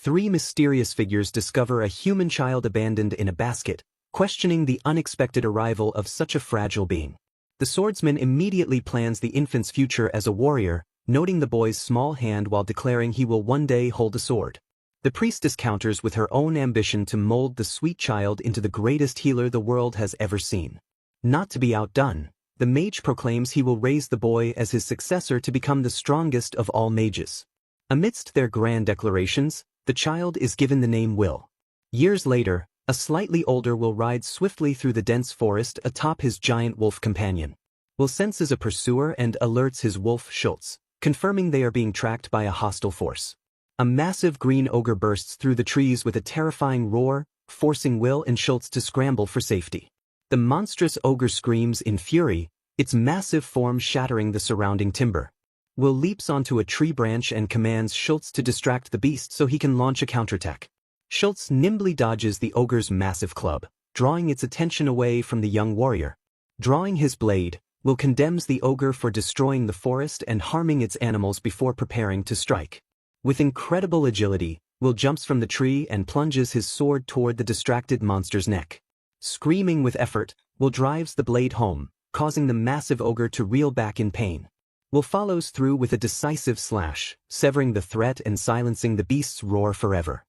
three mysterious figures discover a human child abandoned in a basket, questioning the unexpected arrival of such a fragile being. The swordsman immediately plans the infant's future as a warrior, noting the boy's small hand while declaring he will one day hold a sword. The priestess counters with her own ambition to mold the sweet child into the greatest healer the world has ever seen. Not to be outdone, the mage proclaims he will raise the boy as his successor to become the strongest of all mages. Amidst their grand declarations, the child is given the name Will. Years later, a slightly older Will rides swiftly through the dense forest atop his giant wolf companion. Will senses a pursuer and alerts his wolf Schultz, confirming they are being tracked by a hostile force. A massive green ogre bursts through the trees with a terrifying roar, forcing Will and Schultz to scramble for safety. The monstrous ogre screams in fury, its massive form shattering the surrounding timber. Will leaps onto a tree branch and commands Schultz to distract the beast so he can launch a counterattack. Schultz nimbly dodges the ogre's massive club, drawing its attention away from the young warrior. Drawing his blade, Will condemns the ogre for destroying the forest and harming its animals before preparing to strike. With incredible agility, Will jumps from the tree and plunges his sword toward the distracted monster's neck. Screaming with effort, Will drives the blade home, causing the massive ogre to reel back in pain. Will follows through with a decisive slash, severing the threat and silencing the beast's roar forever.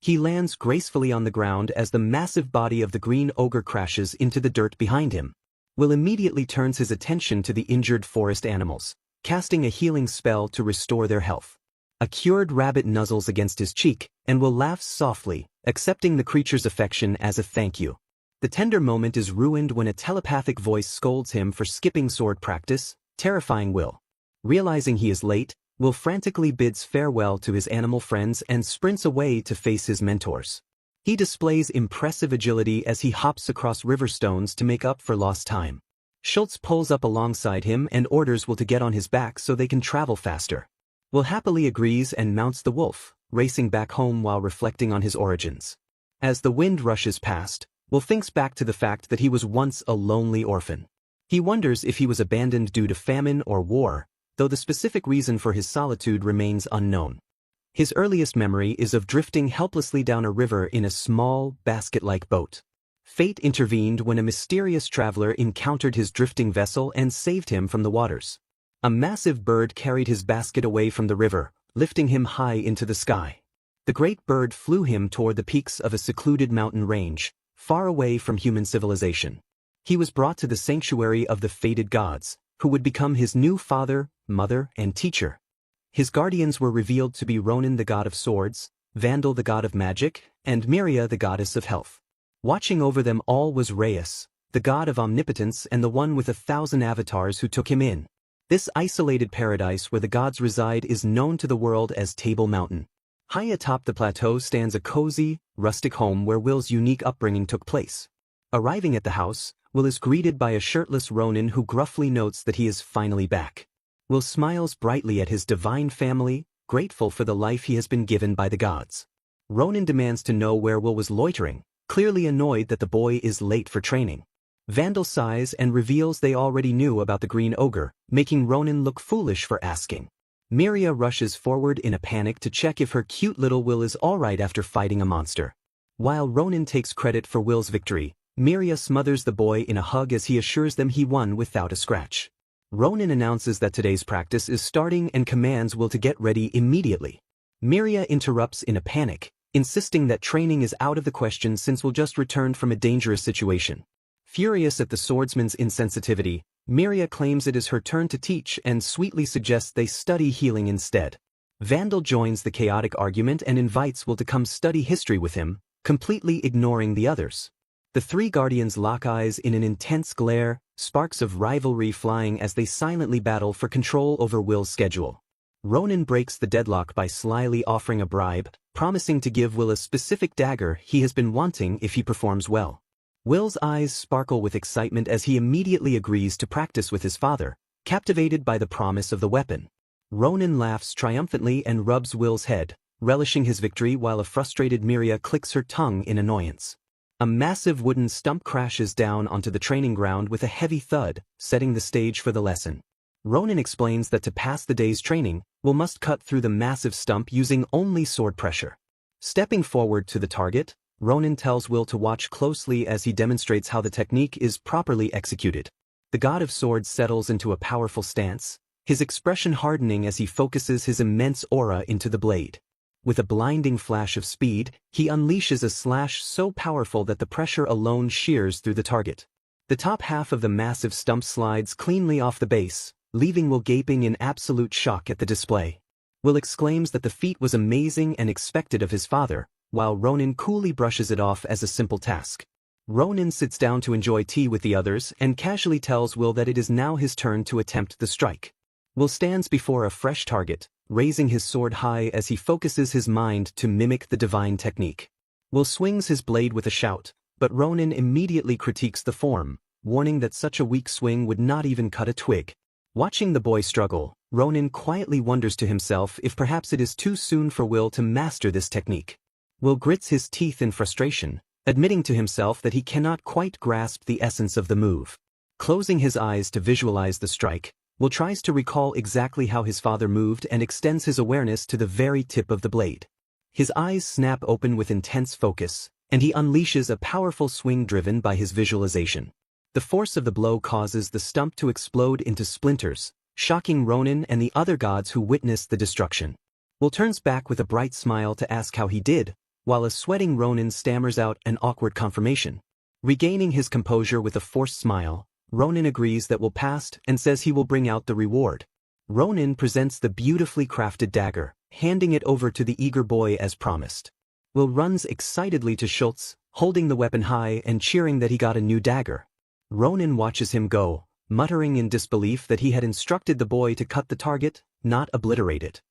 He lands gracefully on the ground as the massive body of the green ogre crashes into the dirt behind him. Will immediately turns his attention to the injured forest animals, casting a healing spell to restore their health. A cured rabbit nuzzles against his cheek, and Will laughs softly, accepting the creature's affection as a thank you. The tender moment is ruined when a telepathic voice scolds him for skipping sword practice, terrifying Will. Realizing he is late, Will frantically bids farewell to his animal friends and sprints away to face his mentors. He displays impressive agility as he hops across river stones to make up for lost time. Schultz pulls up alongside him and orders Will to get on his back so they can travel faster. Will happily agrees and mounts the wolf, racing back home while reflecting on his origins. As the wind rushes past, Will thinks back to the fact that he was once a lonely orphan. He wonders if he was abandoned due to famine or war, though the specific reason for his solitude remains unknown. His earliest memory is of drifting helplessly down a river in a small, basket-like boat. Fate intervened when a mysterious traveler encountered his drifting vessel and saved him from the waters. A massive bird carried his basket away from the river, lifting him high into the sky. The great bird flew him toward the peaks of a secluded mountain range, far away from human civilization. He was brought to the sanctuary of the fated gods, who would become his new father, mother, and teacher. His guardians were revealed to be Ronin the god of swords, Vandal the god of magic, and Miria the goddess of health. Watching over them all was Reyes, the god of omnipotence and the one with 1,000 avatars who took him in. This isolated paradise where the gods reside is known to the world as Table Mountain. High atop the plateau stands a cozy, rustic home where Will's unique upbringing took place. Arriving at the house, Will is greeted by a shirtless Ronin who gruffly notes that he is finally back. Will smiles brightly at his divine family, grateful for the life he has been given by the gods. Ronin demands to know where Will was loitering, clearly annoyed that the boy is late for training. Vandal sighs and reveals they already knew about the green ogre, making Ronin look foolish for asking. Miria rushes forward in a panic to check if her cute little Will is alright after fighting a monster. While Ronin takes credit for Will's victory, Miria smothers the boy in a hug as he assures them he won without a scratch. Ronin announces that today's practice is starting and commands Will to get ready immediately. Miria interrupts in a panic, insisting that training is out of the question since Will just returned from a dangerous situation. Furious at the swordsman's insensitivity, Miria claims it is her turn to teach and sweetly suggests they study healing instead. Vandal joins the chaotic argument and invites Will to come study history with him, completely ignoring the others. The three guardians lock eyes in an intense glare, sparks of rivalry flying as they silently battle for control over Will's schedule. Ronin breaks the deadlock by slyly offering a bribe, promising to give Will a specific dagger he has been wanting if he performs well. Will's eyes sparkle with excitement as he immediately agrees to practice with his father, captivated by the promise of the weapon. Ronin laughs triumphantly and rubs Will's head, relishing his victory while a frustrated Miria clicks her tongue in annoyance. A massive wooden stump crashes down onto the training ground with a heavy thud, setting the stage for the lesson. Ronin explains that to pass the day's training, Will must cut through the massive stump using only sword pressure. Stepping forward to the target, Ronin tells Will to watch closely as he demonstrates how the technique is properly executed. The god of swords settles into a powerful stance, his expression hardening as he focuses his immense aura into the blade. With a blinding flash of speed, he unleashes a slash so powerful that the pressure alone shears through the target. The top half of the massive stump slides cleanly off the base, leaving Will gaping in absolute shock at the display. Will exclaims that the feat was amazing and expected of his father, while Ronin coolly brushes it off as a simple task. Ronin sits down to enjoy tea with the others and casually tells Will that it is now his turn to attempt the strike. Will stands before a fresh target, raising his sword high as he focuses his mind to mimic the divine technique. Will swings his blade with a shout, but Ronin immediately critiques the form, warning that such a weak swing would not even cut a twig. Watching the boy struggle, Ronin quietly wonders to himself if perhaps it is too soon for Will to master this technique. Will grits his teeth in frustration, admitting to himself that he cannot quite grasp the essence of the move. Closing his eyes to visualize the strike, Will tries to recall exactly how his father moved and extends his awareness to the very tip of the blade. His eyes snap open with intense focus, and he unleashes a powerful swing driven by his visualization. The force of the blow causes the stump to explode into splinters, shocking Ronin and the other gods who witness the destruction. Will turns back with a bright smile to ask how he did, while a sweating Ronin stammers out an awkward confirmation. Regaining his composure with a forced smile, Ronin agrees that Will passed and says he will bring out the reward. Ronin presents the beautifully crafted dagger, handing it over to the eager boy as promised. Will runs excitedly to Schultz, holding the weapon high and cheering that he got a new dagger. Ronin watches him go, muttering in disbelief that he had instructed the boy to cut the target, not obliterate it.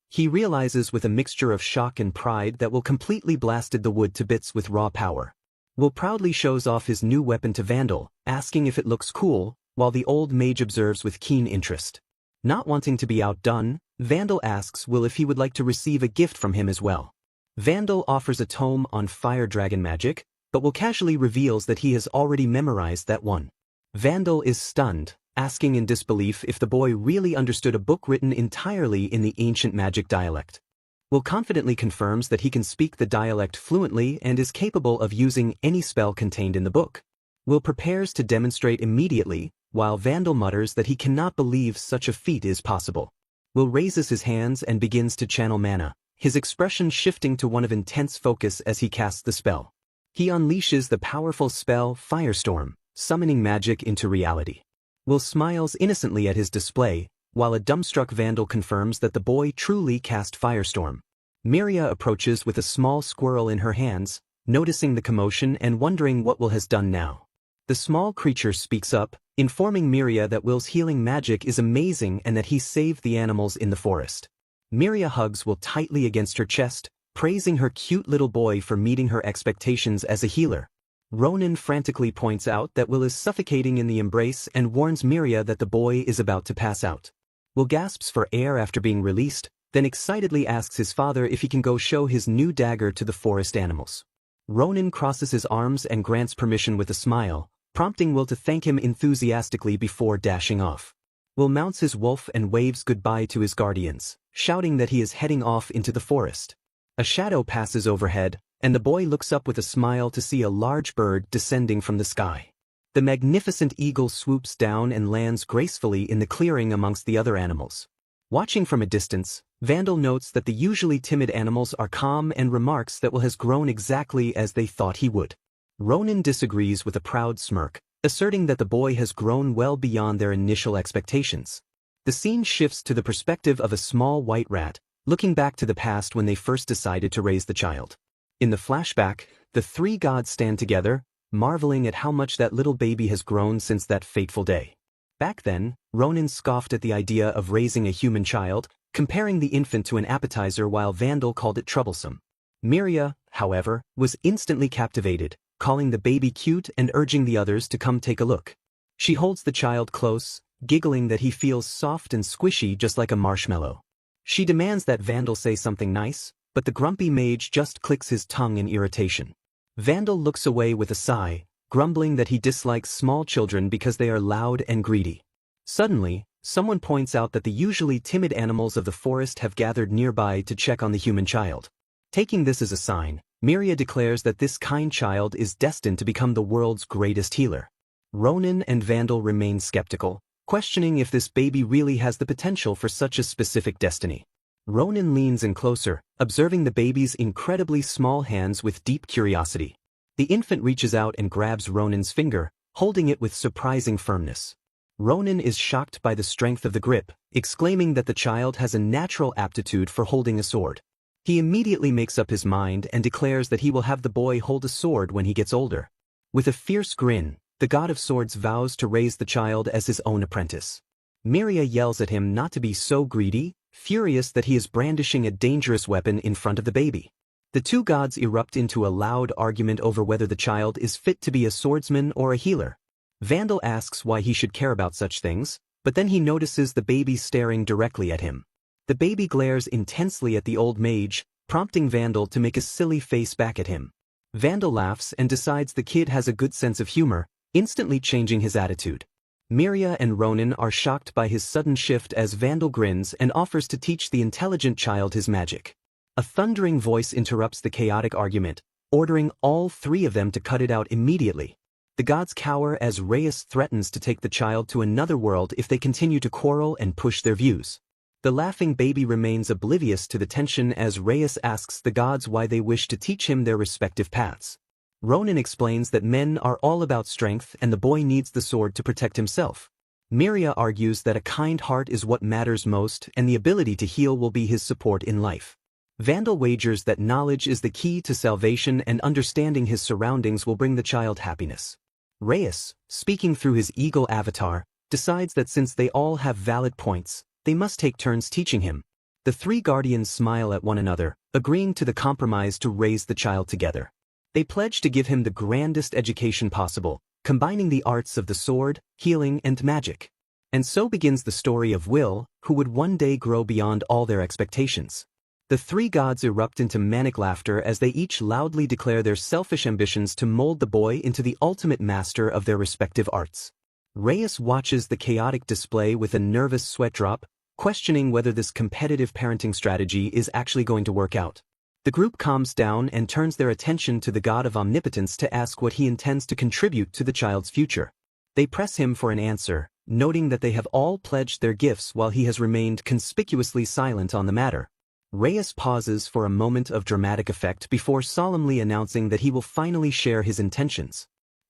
He realizes with a mixture of shock and pride that Will completely blasted the wood to bits with raw power. Will proudly shows off his new weapon to Vandal, asking if it looks cool, while the old mage observes with keen interest. Not wanting to be outdone, Vandal asks Will if he would like to receive a gift from him as well. Vandal offers a tome on fire dragon magic, but Will casually reveals that he has already memorized that one. Vandal is stunned, asking in disbelief if the boy really understood a book written entirely in the ancient magic dialect. Will confidently confirms that he can speak the dialect fluently and is capable of using any spell contained in the book. Will prepares to demonstrate immediately, while Vandal mutters that he cannot believe such a feat is possible. Will raises his hands and begins to channel mana, his expression shifting to one of intense focus as he casts the spell. He unleashes the powerful spell Firestorm, summoning magic into reality. Will smiles innocently at his display, while a dumbstruck Vandal confirms that the boy truly cast Firestorm. Miria approaches with a small squirrel in her hands, noticing the commotion and wondering what Will has done now. The small creature speaks up, informing Miria that Will's healing magic is amazing and that he saved the animals in the forest. Miria hugs Will tightly against her chest, praising her cute little boy for meeting her expectations as a healer. Ronin frantically points out that Will is suffocating in the embrace and warns Miria that the boy is about to pass out. Will gasps for air after being released, then excitedly asks his father if he can go show his new dagger to the forest animals. Ronin crosses his arms and grants permission with a smile, prompting Will to thank him enthusiastically before dashing off. Will mounts his wolf and waves goodbye to his guardians, shouting that he is heading off into the forest. A shadow passes overhead, and the boy looks up with a smile to see a large bird descending from the sky. The magnificent eagle swoops down and lands gracefully in the clearing amongst the other animals. Watching from a distance, Vandal notes that the usually timid animals are calm and remarks that Will has grown exactly as they thought he would. Ronin disagrees with a proud smirk, asserting that the boy has grown well beyond their initial expectations. The scene shifts to the perspective of a small white rat, looking back to the past when they first decided to raise the child. In the flashback, the three gods stand together, marveling at how much that little baby has grown since that fateful day. Back then, Ronin scoffed at the idea of raising a human child, comparing the infant to an appetizer while Vandal called it troublesome. Miria, however, was instantly captivated, calling the baby cute and urging the others to come take a look. She holds the child close, giggling that he feels soft and squishy just like a marshmallow. She demands that Vandal say something nice, but the grumpy mage just clicks his tongue in irritation. Vandal looks away with a sigh, grumbling that he dislikes small children because they are loud and greedy. Suddenly, someone points out that the usually timid animals of the forest have gathered nearby to check on the human child. Taking this as a sign, Miria declares that this kind child is destined to become the world's greatest healer. Ronin and Vandal remain skeptical, questioning if this baby really has the potential for such a specific destiny. Ronin leans in closer, observing the baby's incredibly small hands with deep curiosity. The infant reaches out and grabs Ronin's finger, holding it with surprising firmness. Ronin is shocked by the strength of the grip, exclaiming that the child has a natural aptitude for holding a sword. He immediately makes up his mind and declares that he will have the boy hold a sword when he gets older. With a fierce grin, the god of swords vows to raise the child as his own apprentice. Miria yells at him not to be so greedy, furious that he is brandishing a dangerous weapon in front of the baby. The two gods erupt into a loud argument over whether the child is fit to be a swordsman or a healer. Vandal asks why he should care about such things, but then he notices the baby staring directly at him. The baby glares intensely at the old mage, prompting Vandal to make a silly face back at him. Vandal laughs and decides the kid has a good sense of humor, instantly changing his attitude. Miria and Ronin are shocked by his sudden shift as Vandal grins and offers to teach the intelligent child his magic. A thundering voice interrupts the chaotic argument, ordering all three of them to cut it out immediately. The gods cower as Reyes threatens to take the child to another world if they continue to quarrel and push their views. The laughing baby remains oblivious to the tension as Reyes asks the gods why they wish to teach him their respective paths. Ronin explains that men are all about strength and the boy needs the sword to protect himself. Miria argues that a kind heart is what matters most and the ability to heal will be his support in life. Vandal wagers that knowledge is the key to salvation and understanding his surroundings will bring the child happiness. Reyes, speaking through his eagle avatar, decides that since they all have valid points, they must take turns teaching him. The three guardians smile at one another, agreeing to the compromise to raise the child together. They pledge to give him the grandest education possible, combining the arts of the sword, healing, and magic. And so begins the story of Will, who would one day grow beyond all their expectations. The three gods erupt into manic laughter as they each loudly declare their selfish ambitions to mold the boy into the ultimate master of their respective arts. Reyes watches the chaotic display with a nervous sweat drop, questioning whether this competitive parenting strategy is actually going to work out. The group calms down and turns their attention to the god of omnipotence to ask what he intends to contribute to the child's future. They press him for an answer, noting that they have all pledged their gifts while he has remained conspicuously silent on the matter. Reyes pauses for a moment of dramatic effect before solemnly announcing that he will finally share his intentions.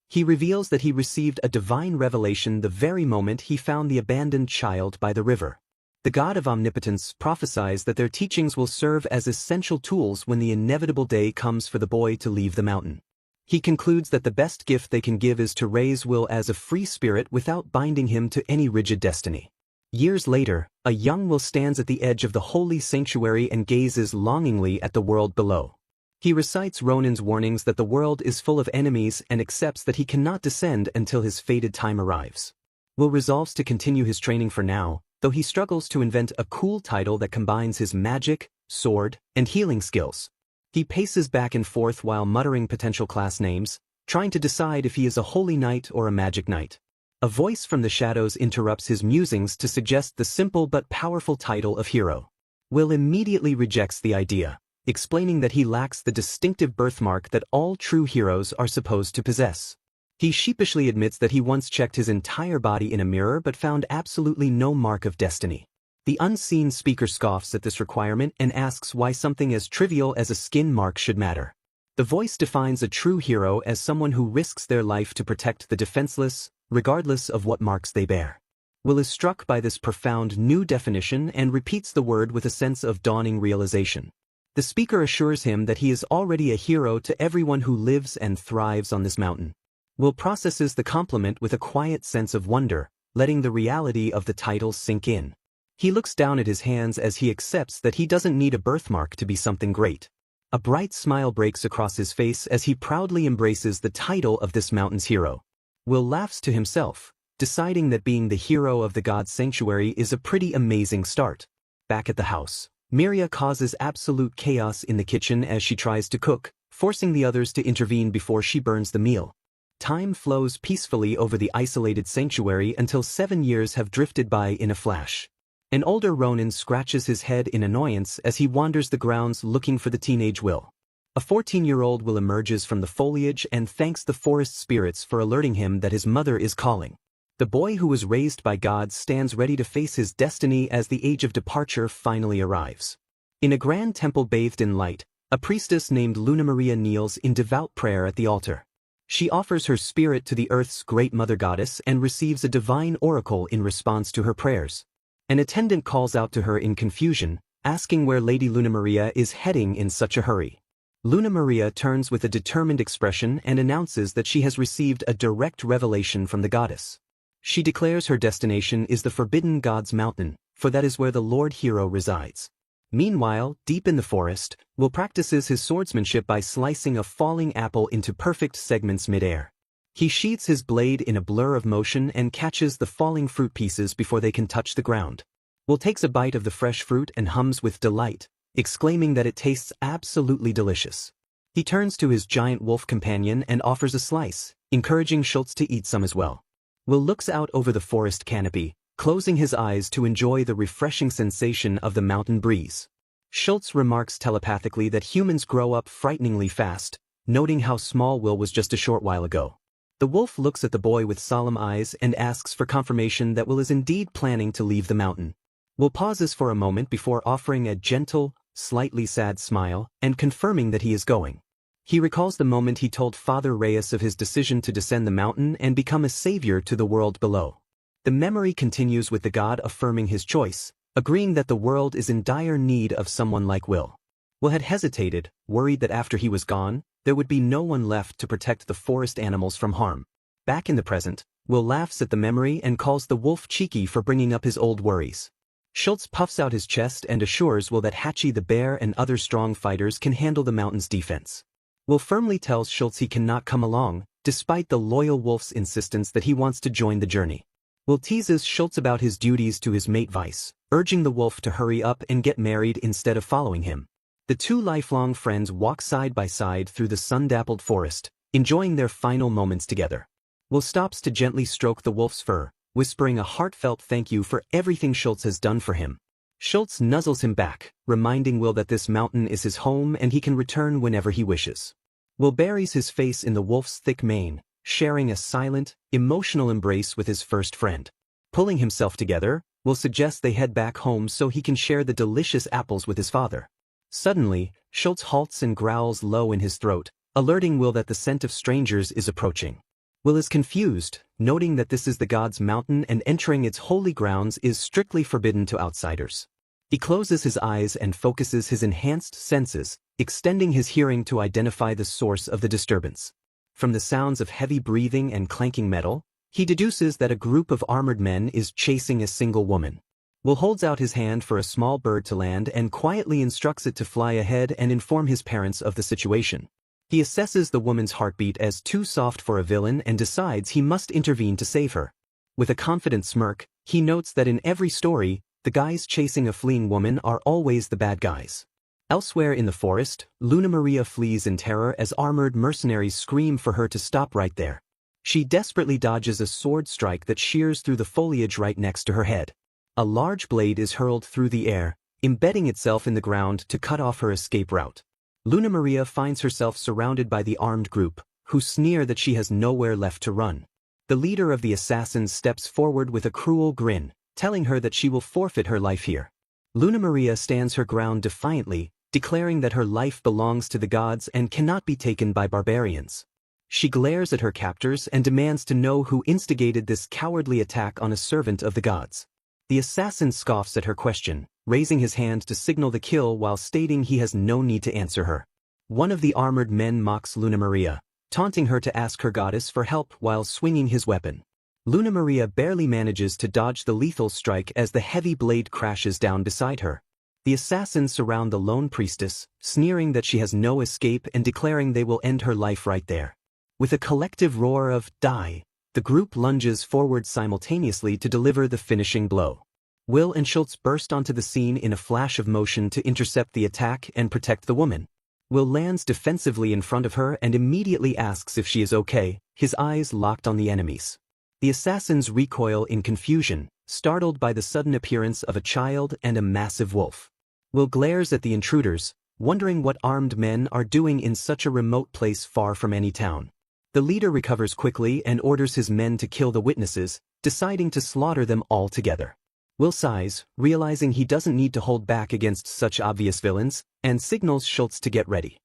He reveals that he received a divine revelation the very moment he found the abandoned child by the river. The god of omnipotence prophesies that their teachings will serve as essential tools when the inevitable day comes for the boy to leave the mountain. He concludes that the best gift they can give is to raise Will as a free spirit without binding him to any rigid destiny. Years later, a young Will stands at the edge of the holy sanctuary and gazes longingly at the world below. He recites Ronin's warnings that the world is full of enemies and accepts that he cannot descend until his fated time arrives. Will resolves to continue his training for now, though he struggles to invent a cool title that combines his magic, sword, and healing skills. He paces back and forth while muttering potential class names, trying to decide if he is a holy knight or a magic knight. A voice from the shadows interrupts his musings to suggest the simple but powerful title of hero. Will immediately rejects the idea, explaining that he lacks the distinctive birthmark that all true heroes are supposed to possess. He sheepishly admits that he once checked his entire body in a mirror but found absolutely no mark of destiny. The unseen speaker scoffs at this requirement and asks why something as trivial as a skin mark should matter. The voice defines a true hero as someone who risks their life to protect the defenseless, regardless of what marks they bear. Will is struck by this profound new definition and repeats the word with a sense of dawning realization. The speaker assures him that he is already a hero to everyone who lives and thrives on this mountain. Will processes the compliment with a quiet sense of wonder, letting the reality of the title sink in. He looks down at his hands as he accepts that he doesn't need a birthmark to be something great. A bright smile breaks across his face as he proudly embraces the title of this mountain's hero. Will laughs to himself, deciding that being the hero of the god's sanctuary is a pretty amazing start. Back at the house, Miria causes absolute chaos in the kitchen as she tries to cook, forcing the others to intervene before she burns the meal. Time flows peacefully over the isolated sanctuary until 7 years have drifted by in a flash. An older Ronin scratches his head in annoyance as he wanders the grounds looking for the teenage Will. A 14-year-old Will emerges from the foliage and thanks the forest spirits for alerting him that his mother is calling. The boy who was raised by gods stands ready to face his destiny as the age of departure finally arrives. In a grand temple bathed in light, a priestess named Luna Maria kneels in devout prayer at the altar. She offers her spirit to the earth's great mother goddess and receives a divine oracle in response to her prayers. An attendant calls out to her in confusion, asking where Lady Luna Maria is heading in such a hurry. Luna Maria turns with a determined expression and announces that she has received a direct revelation from the goddess. She declares her destination is the Forbidden Gods Mountain, for that is where the Lord Hero resides. Meanwhile, deep in the forest, Will practices his swordsmanship by slicing a falling apple into perfect segments mid-air. He sheathes his blade in a blur of motion and catches the falling fruit pieces before they can touch the ground. Will takes a bite of the fresh fruit and hums with delight, exclaiming that it tastes absolutely delicious. He turns to his giant wolf companion and offers a slice, encouraging Schultz to eat some as well. Will looks out over the forest canopy, closing his eyes to enjoy the refreshing sensation of the mountain breeze. Schultz remarks telepathically that humans grow up frighteningly fast, noting how small Will was just a short while ago. The wolf looks at the boy with solemn eyes and asks for confirmation that Will is indeed planning to leave the mountain. Will pauses for a moment before offering a gentle, slightly sad smile and confirming that he is going. He recalls the moment he told Father Reyes of his decision to descend the mountain and become a savior to the world below. The memory continues with the god affirming his choice, agreeing that the world is in dire need of someone like Will. Will had hesitated, worried that after he was gone, there would be no one left to protect the forest animals from harm. Back in the present, Will laughs at the memory and calls the wolf cheeky for bringing up his old worries. Schultz puffs out his chest and assures Will that Hachi the bear and other strong fighters can handle the mountain's defense. Will firmly tells Schultz he cannot come along, despite the loyal wolf's insistence that he wants to join the journey. Will teases Schultz about his duties to his mate Weiss, urging the wolf to hurry up and get married instead of following him. The two lifelong friends walk side by side through the sun-dappled forest, enjoying their final moments together. Will stops to gently stroke the wolf's fur, whispering a heartfelt thank you for everything Schultz has done for him. Schultz nuzzles him back, reminding Will that this mountain is his home and he can return whenever he wishes. Will buries his face in the wolf's thick mane, sharing a silent, emotional embrace with his first friend. Pulling himself together, Will suggests they head back home so he can share the delicious apples with his father. Suddenly, Schultz halts and growls low in his throat, alerting Will that the scent of strangers is approaching. Will is confused, noting that this is the god's mountain and entering its holy grounds is strictly forbidden to outsiders. He closes his eyes and focuses his enhanced senses, extending his hearing to identify the source of the disturbance. From the sounds of heavy breathing and clanking metal, he deduces that a group of armored men is chasing a single woman. Will holds out his hand for a small bird to land and quietly instructs it to fly ahead and inform his parents of the situation. He assesses the woman's heartbeat as too soft for a villain and decides he must intervene to save her. With a confident smirk, he notes that in every story, the guys chasing a fleeing woman are always the bad guys. Elsewhere in the forest, Luna Maria flees in terror as armored mercenaries scream for her to stop right there. She desperately dodges a sword strike that shears through the foliage right next to her head. A large blade is hurled through the air, embedding itself in the ground to cut off her escape route. Luna Maria finds herself surrounded by the armed group, who sneer that she has nowhere left to run. The leader of the assassins steps forward with a cruel grin, telling her that she will forfeit her life here. Luna Maria stands her ground defiantly, declaring that her life belongs to the gods and cannot be taken by barbarians. She glares at her captors and demands to know who instigated this cowardly attack on a servant of the gods. The assassin scoffs at her question, raising his hand to signal the kill while stating he has no need to answer her. One of the armored men mocks Luna Maria, taunting her to ask her goddess for help while swinging his weapon. Luna Maria barely manages to dodge the lethal strike as the heavy blade crashes down beside her. The assassins surround the lone priestess, sneering that she has no escape and declaring they will end her life right there. With a collective roar of "Die!" the group lunges forward simultaneously to deliver the finishing blow. Will and Schultz burst onto the scene in a flash of motion to intercept the attack and protect the woman. Will lands defensively in front of her and immediately asks if she is okay, his eyes locked on the enemies. The assassins recoil in confusion, startled by the sudden appearance of a child and a massive wolf. Will glares at the intruders, wondering what armed men are doing in such a remote place far from any town. The leader recovers quickly and orders his men to kill the witnesses, deciding to slaughter them all together. Will sighs, realizing he doesn't need to hold back against such obvious villains, and signals Schultz to get ready.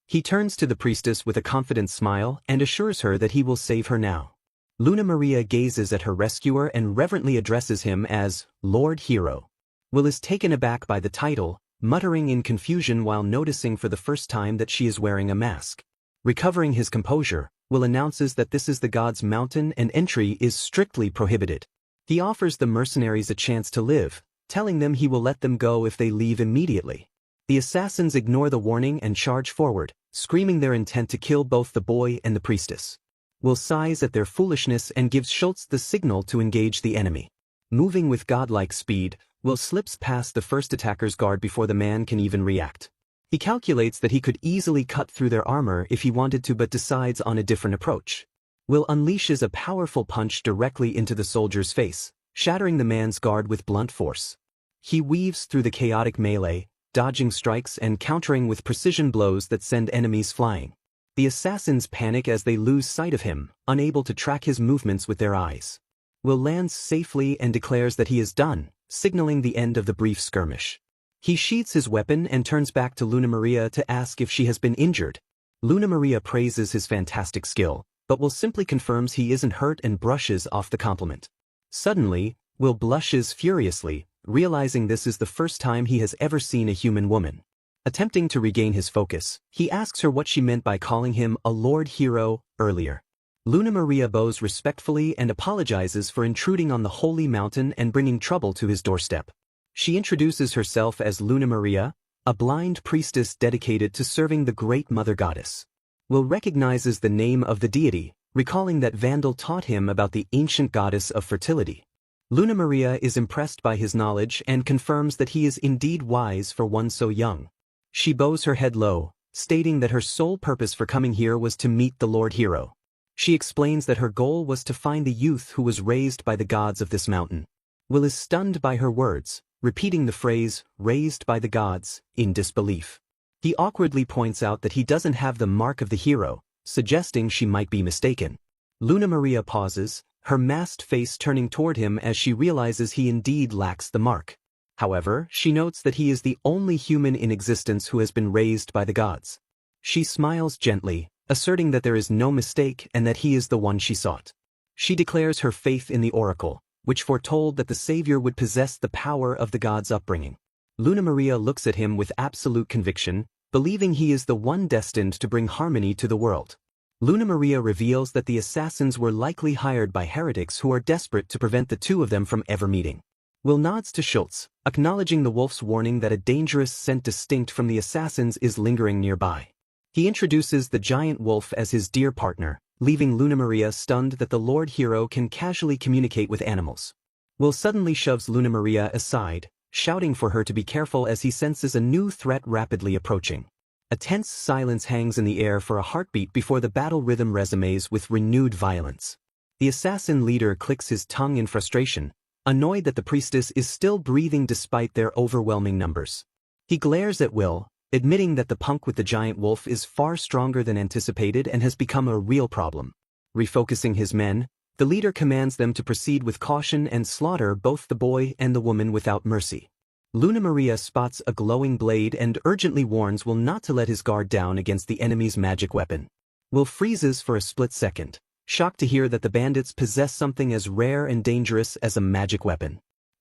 He turns to the priestess with a confident smile and assures her that he will save her now. Luna Maria gazes at her rescuer and reverently addresses him as Lord Hero. Will is taken aback by the title, muttering in confusion while noticing for the first time that she is wearing a mask. Recovering his composure, Will announces that this is the God's Mountain and entry is strictly prohibited. He offers the mercenaries a chance to live, telling them he will let them go if they leave immediately. The assassins ignore the warning and charge forward, screaming their intent to kill both the boy and the priestess. Will sighs at their foolishness and gives Schultz the signal to engage the enemy. Moving with godlike speed, Will slips past the first attacker's guard before the man can even react. He calculates that he could easily cut through their armor if he wanted to but decides on a different approach. Will unleashes a powerful punch directly into the soldier's face, shattering the man's guard with blunt force. He weaves through the chaotic melee, dodging strikes and countering with precision blows that send enemies flying. The assassins panic as they lose sight of him, unable to track his movements with their eyes. Will lands safely and declares that he is done, signaling the end of the brief skirmish. He sheathes his weapon and turns back to Luna Maria to ask if she has been injured. Luna Maria praises his fantastic skill, but Will simply confirms he isn't hurt and brushes off the compliment. Suddenly, Will blushes furiously, realizing this is the first time he has ever seen a human woman. Attempting to regain his focus, he asks her what she meant by calling him a Lord Hero earlier. Luna Maria bows respectfully and apologizes for intruding on the holy mountain and bringing trouble to his doorstep. She introduces herself as Luna Maria, a blind priestess dedicated to serving the great mother goddess. Will recognizes the name of the deity, recalling that Vandal taught him about the ancient goddess of fertility. Luna Maria is impressed by his knowledge and confirms that he is indeed wise for one so young. She bows her head low, stating that her sole purpose for coming here was to meet the Lord Hero. She explains that her goal was to find the youth who was raised by the gods of this mountain. Will is stunned by her words, repeating the phrase, raised by the gods, in disbelief. He awkwardly points out that he doesn't have the mark of the hero, suggesting she might be mistaken. Luna Maria pauses, her masked face turning toward him as she realizes he indeed lacks the mark. However, she notes that he is the only human in existence who has been raised by the gods. She smiles gently, asserting that there is no mistake and that he is the one she sought. She declares her faith in the oracle, which foretold that the savior would possess the power of the god's upbringing. Luna Maria looks at him with absolute conviction, believing he is the one destined to bring harmony to the world. Luna Maria reveals that the assassins were likely hired by heretics who are desperate to prevent the two of them from ever meeting. Will nods to Schultz, acknowledging the wolf's warning that a dangerous scent distinct from the assassins is lingering nearby. He introduces the giant wolf as his dear partner, leaving Luna Maria stunned that the Lord Hero can casually communicate with animals. Will suddenly shoves Luna Maria aside, shouting for her to be careful as he senses a new threat rapidly approaching. A tense silence hangs in the air for a heartbeat before the battle rhythm resumes with renewed violence. The assassin leader clicks his tongue in frustration, annoyed that the priestess is still breathing despite their overwhelming numbers. He glares at Will, admitting that the punk with the giant wolf is far stronger than anticipated and has become a real problem. Refocusing his men, the leader commands them to proceed with caution and slaughter both the boy and the woman without mercy. Luna Maria spots a glowing blade and urgently warns Will not to let his guard down against the enemy's magic weapon. Will freezes for a split second, shocked to hear that the bandits possess something as rare and dangerous as a magic weapon.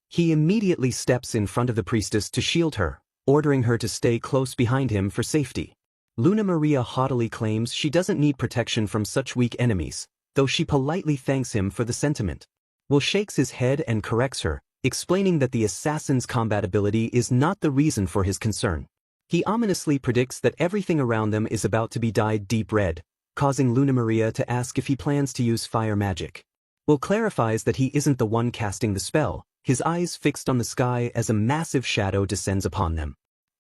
He immediately steps in front of the priestess to shield her, ordering her to stay close behind him for safety. Luna Maria haughtily claims she doesn't need protection from such weak enemies, though she politely thanks him for the sentiment. Will shakes his head and corrects her, explaining that the assassin's combat ability is not the reason for his concern. He ominously predicts that everything around them is about to be dyed deep red, causing Luna Maria to ask if he plans to use fire magic. Will clarifies that he isn't the one casting the spell, his eyes fixed on the sky as a massive shadow descends upon them.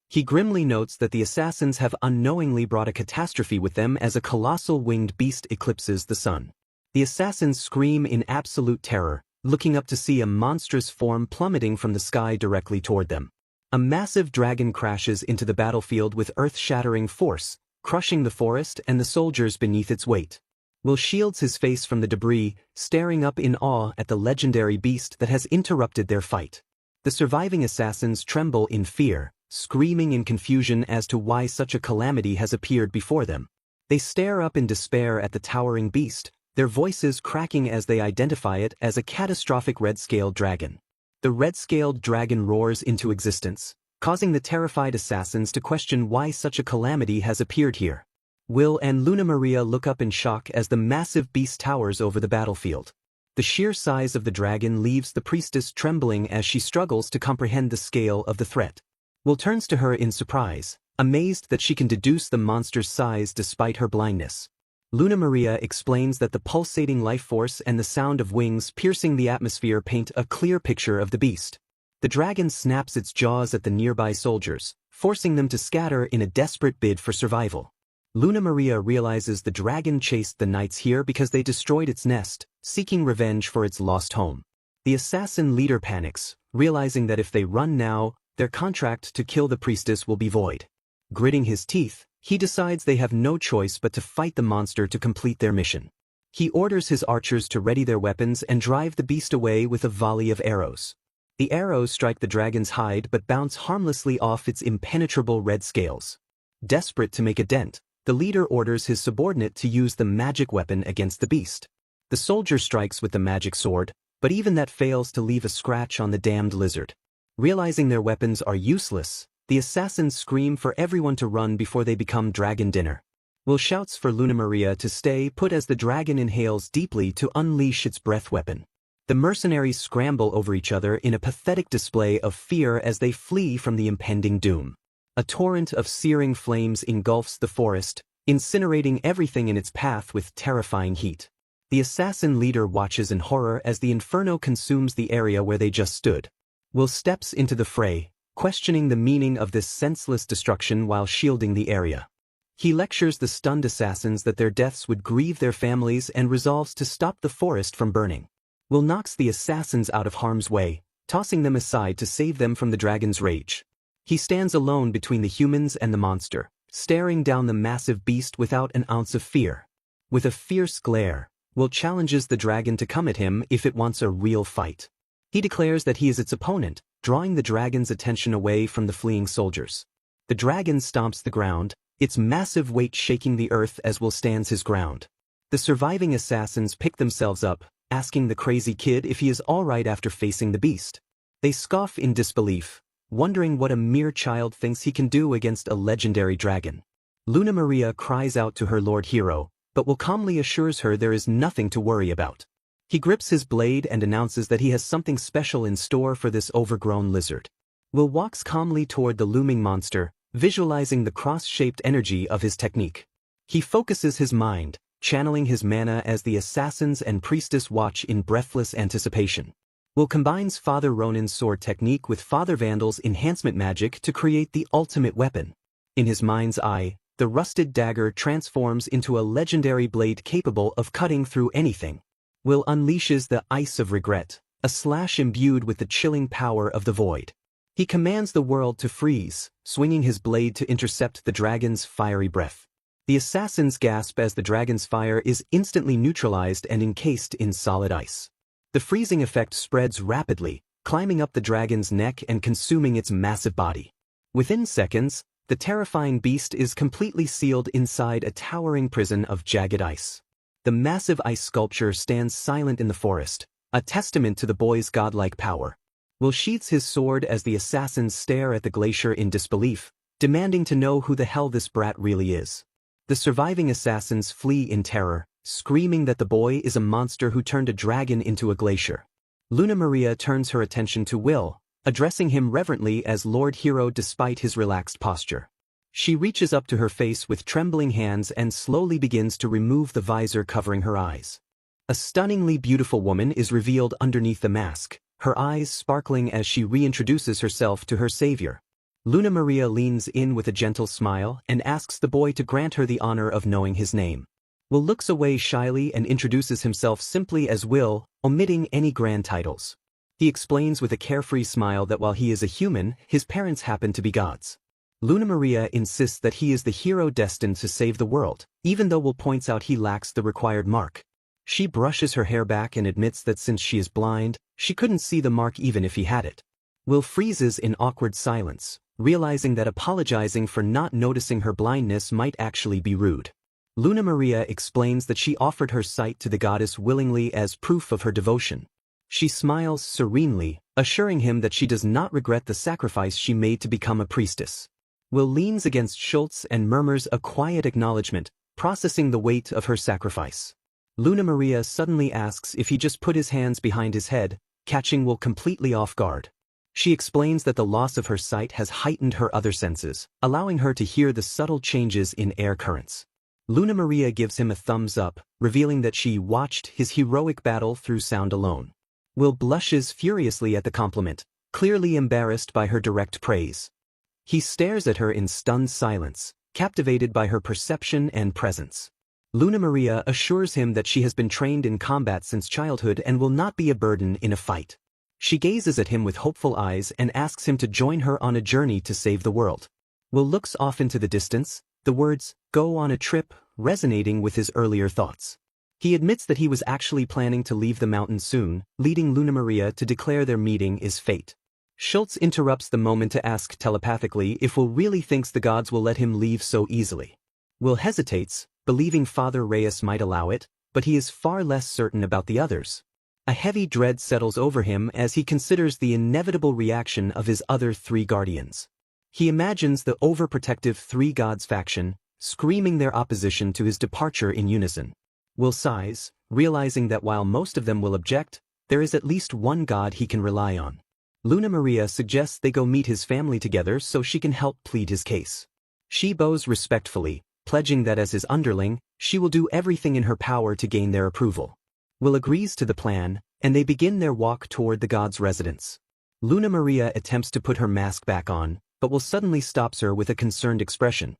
He grimly notes that the assassins have unknowingly brought a catastrophe with them as a colossal winged beast eclipses the sun. The assassins scream in absolute terror, looking up to see a monstrous form plummeting from the sky directly toward them. A massive dragon crashes into the battlefield with earth-shattering force, crushing the forest and the soldiers beneath its weight. Will shields his face from the debris, staring up in awe at the legendary beast that has interrupted their fight. The surviving assassins tremble in fear, screaming in confusion as to why such a calamity has appeared before them. They stare up in despair at the towering beast, their voices cracking as they identify it as a catastrophic red-scaled dragon. The red-scaled dragon roars into existence, causing the terrified assassins to question why such a calamity has appeared here. Will and Luna Maria look up in shock as the massive beast towers over the battlefield. The sheer size of the dragon leaves the priestess trembling as she struggles to comprehend the scale of the threat. Will turns to her in surprise, amazed that she can deduce the monster's size despite her blindness. Luna Maria explains that the pulsating life force and the sound of wings piercing the atmosphere paint a clear picture of the beast. The dragon snaps its jaws at the nearby soldiers, forcing them to scatter in a desperate bid for survival. Luna Maria realizes the dragon chased the knights here because they destroyed its nest, seeking revenge for its lost home. The assassin leader panics, realizing that if they run now, their contract to kill the priestess will be void. Gritting his teeth, he decides they have no choice but to fight the monster to complete their mission. He orders his archers to ready their weapons and drive the beast away with a volley of arrows. The arrows strike the dragon's hide but bounce harmlessly off its impenetrable red scales. Desperate to make a dent, the leader orders his subordinate to use the magic weapon against the beast. The soldier strikes with the magic sword, but even that fails to leave a scratch on the damned lizard. Realizing their weapons are useless, the assassins scream for everyone to run before they become dragon dinner. Will shouts for Luna Maria to stay put as the dragon inhales deeply to unleash its breath weapon. The mercenaries scramble over each other in a pathetic display of fear as they flee from the impending doom. A torrent of searing flames engulfs the forest, incinerating everything in its path with terrifying heat. The assassin leader watches in horror as the inferno consumes the area where they just stood. Will steps into the fray, questioning the meaning of this senseless destruction while shielding the area. He lectures the stunned assassins that their deaths would grieve their families and resolves to stop the forest from burning. Will knocks the assassins out of harm's way, tossing them aside to save them from the dragon's rage. He stands alone between the humans and the monster, staring down the massive beast without an ounce of fear. With a fierce glare, Will challenges the dragon to come at him if it wants a real fight. He declares that he is its opponent, drawing the dragon's attention away from the fleeing soldiers. The dragon stomps the ground, its massive weight shaking the earth as Will stands his ground. The surviving assassins pick themselves up, asking the crazy kid if he is alright after facing the beast. They scoff in disbelief, wondering what a mere child thinks he can do against a legendary dragon. Luna Maria cries out to her lord hero, but Will calmly assures her there is nothing to worry about. He grips his blade and announces that he has something special in store for this overgrown lizard. Will walks calmly toward the looming monster, visualizing the cross-shaped energy of his technique. He focuses his mind, channeling his mana as the assassins and priestess watch in breathless anticipation. Will combines Father Ronin's sword technique with Father Vandal's enhancement magic to create the ultimate weapon. In his mind's eye, the rusted dagger transforms into a legendary blade capable of cutting through anything. Will unleashes the Ice of Regret, a slash imbued with the chilling power of the void. He commands the world to freeze, swinging his blade to intercept the dragon's fiery breath. The assassins gasp as the dragon's fire is instantly neutralized and encased in solid ice. The freezing effect spreads rapidly, climbing up the dragon's neck and consuming its massive body. Within seconds, the terrifying beast is completely sealed inside a towering prison of jagged ice. The massive ice sculpture stands silent in the forest, a testament to the boy's godlike power. Will sheathes his sword as the assassins stare at the glacier in disbelief, demanding to know who the hell this brat really is. The surviving assassins flee in terror, screaming that the boy is a monster who turned a dragon into a glacier. Luna Maria turns her attention to Will, addressing him reverently as Lord Hero despite his relaxed posture. She reaches up to her face with trembling hands and slowly begins to remove the visor covering her eyes. A stunningly beautiful woman is revealed underneath the mask, her eyes sparkling as she reintroduces herself to her savior. Luna Maria leans in with a gentle smile and asks the boy to grant her the honor of knowing his name. Will looks away shyly and introduces himself simply as Will, omitting any grand titles. He explains with a carefree smile that while he is a human, his parents happen to be gods. Luna Maria insists that he is the hero destined to save the world, even though Will points out he lacks the required mark. She brushes her hair back and admits that since she is blind, she couldn't see the mark even if he had it. Will freezes in awkward silence, realizing that apologizing for not noticing her blindness might actually be rude. Luna Maria explains that she offered her sight to the goddess willingly as proof of her devotion. She smiles serenely, assuring him that she does not regret the sacrifice she made to become a priestess. Will leans against Schultz and murmurs a quiet acknowledgement, processing the weight of her sacrifice. Luna Maria suddenly asks if he just put his hands behind his head, catching Will completely off guard. She explains that the loss of her sight has heightened her other senses, allowing her to hear the subtle changes in air currents. Luna Maria gives him a thumbs up, revealing that she watched his heroic battle through sound alone. Will blushes furiously at the compliment, clearly embarrassed by her direct praise. He stares at her in stunned silence, captivated by her perception and presence. Luna Maria assures him that she has been trained in combat since childhood and will not be a burden in a fight. She gazes at him with hopeful eyes and asks him to join her on a journey to save the world. Will looks off into the distance, the words, "go on a trip," resonating with his earlier thoughts. He admits that he was actually planning to leave the mountain soon, leading Luna Maria to declare their meeting is fate. Schultz interrupts the moment to ask telepathically if Will really thinks the gods will let him leave so easily. Will hesitates, believing Father Reyes might allow it, but he is far less certain about the others. A heavy dread settles over him as he considers the inevitable reaction of his other three guardians. He imagines the overprotective Three Gods faction, screaming their opposition to his departure in unison. Will sighs, realizing that while most of them will object, there is at least one god he can rely on. Luna Maria suggests they go meet his family together so she can help plead his case. She bows respectfully, pledging that as his underling, she will do everything in her power to gain their approval. Will agrees to the plan, and they begin their walk toward the god's residence. Luna Maria attempts to put her mask back on, but Will suddenly stops her with a concerned expression.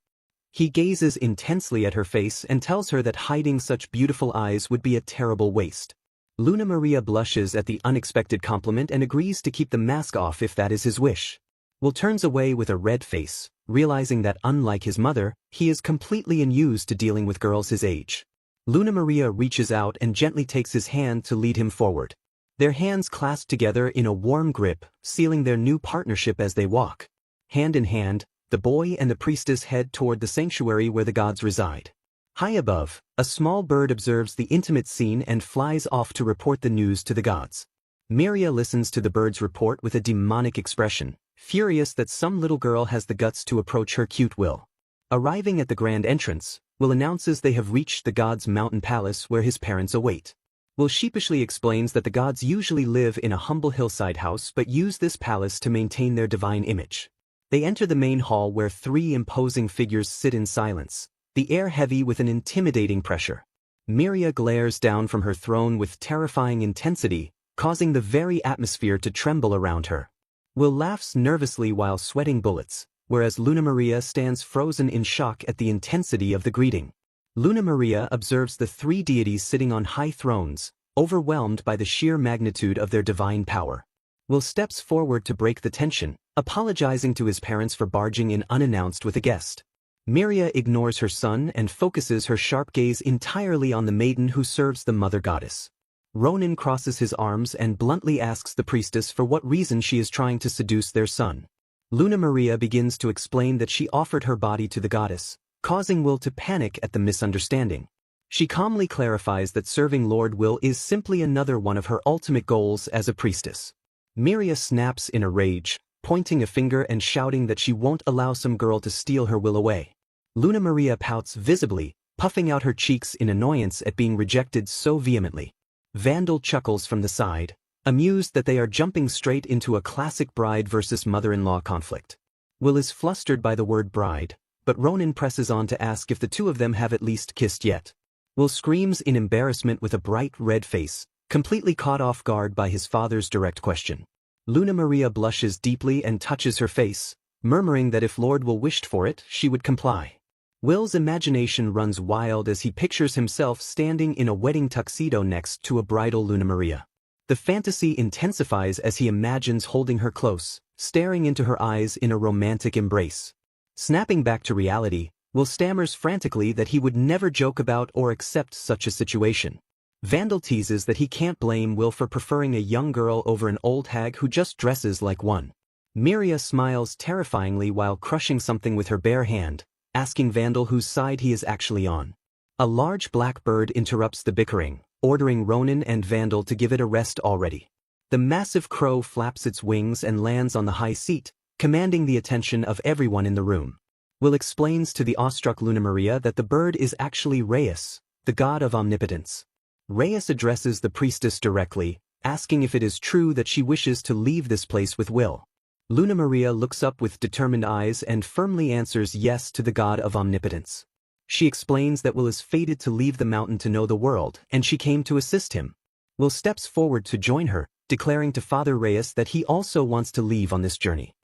He gazes intensely at her face and tells her that hiding such beautiful eyes would be a terrible waste. Luna Maria blushes at the unexpected compliment and agrees to keep the mask off if that is his wish. Will turns away with a red face, realizing that unlike his mother, he is completely unused to dealing with girls his age. Luna Maria reaches out and gently takes his hand to lead him forward. Their hands clasp together in a warm grip, sealing their new partnership as they walk. Hand in hand, the boy and the priestess head toward the sanctuary where the gods reside. High above, a small bird observes the intimate scene and flies off to report the news to the gods. Miria listens to the bird's report with a demonic expression, furious that some little girl has the guts to approach her cute Will. Arriving at the grand entrance, Will announces they have reached the god's mountain palace where his parents await. Will sheepishly explains that the gods usually live in a humble hillside house but use this palace to maintain their divine image. They enter the main hall where three imposing figures sit in silence, the air heavy with an intimidating pressure. Miria glares down from her throne with terrifying intensity, causing the very atmosphere to tremble around her. Will laughs nervously while sweating bullets, whereas Luna Maria stands frozen in shock at the intensity of the greeting. Luna Maria observes the three deities sitting on high thrones, overwhelmed by the sheer magnitude of their divine power. Will steps forward to break the tension, apologizing to his parents for barging in unannounced with a guest. Miria ignores her son and focuses her sharp gaze entirely on the maiden who serves the mother goddess. Ronan crosses his arms and bluntly asks the priestess for what reason she is trying to seduce their son. Luna Maria begins to explain that she offered her body to the goddess, causing Will to panic at the misunderstanding. She calmly clarifies that serving Lord Will is simply another one of her ultimate goals as a priestess. Miria snaps in a rage, pointing a finger and shouting that she won't allow some girl to steal her Will away. Luna Maria pouts visibly, puffing out her cheeks in annoyance at being rejected so vehemently. Vandal chuckles from the side, amused that they are jumping straight into a classic bride versus mother-in-law conflict. Will is flustered by the word bride, but Ronan presses on to ask if the two of them have at least kissed yet. Will screams in embarrassment with a bright red face, completely caught off guard by his father's direct question. Luna Maria blushes deeply and touches her face, murmuring that if Lord Will wished for it, she would comply. Will's imagination runs wild as he pictures himself standing in a wedding tuxedo next to a bridal Luna Maria. The fantasy intensifies as he imagines holding her close, staring into her eyes in a romantic embrace. Snapping back to reality, Will stammers frantically that he would never joke about or accept such a situation. Vandal teases that he can't blame Will for preferring a young girl over an old hag who just dresses like one. Miria smiles terrifyingly while crushing something with her bare hand, asking Vandal whose side he is actually on. A large black bird interrupts the bickering, ordering Ronan and Vandal to give it a rest already. The massive crow flaps its wings and lands on the high seat, commanding the attention of everyone in the room. Will explains to the awestruck Luna Maria that the bird is actually Reyes, the god of omnipotence. Reyes addresses the priestess directly, asking if it is true that she wishes to leave this place with Will. Luna Maria looks up with determined eyes and firmly answers yes to the god of omnipotence. She explains that Will is fated to leave the mountain to know the world, and she came to assist him. Will steps forward to join her, declaring to Father Reyes that he also wants to leave on this journey.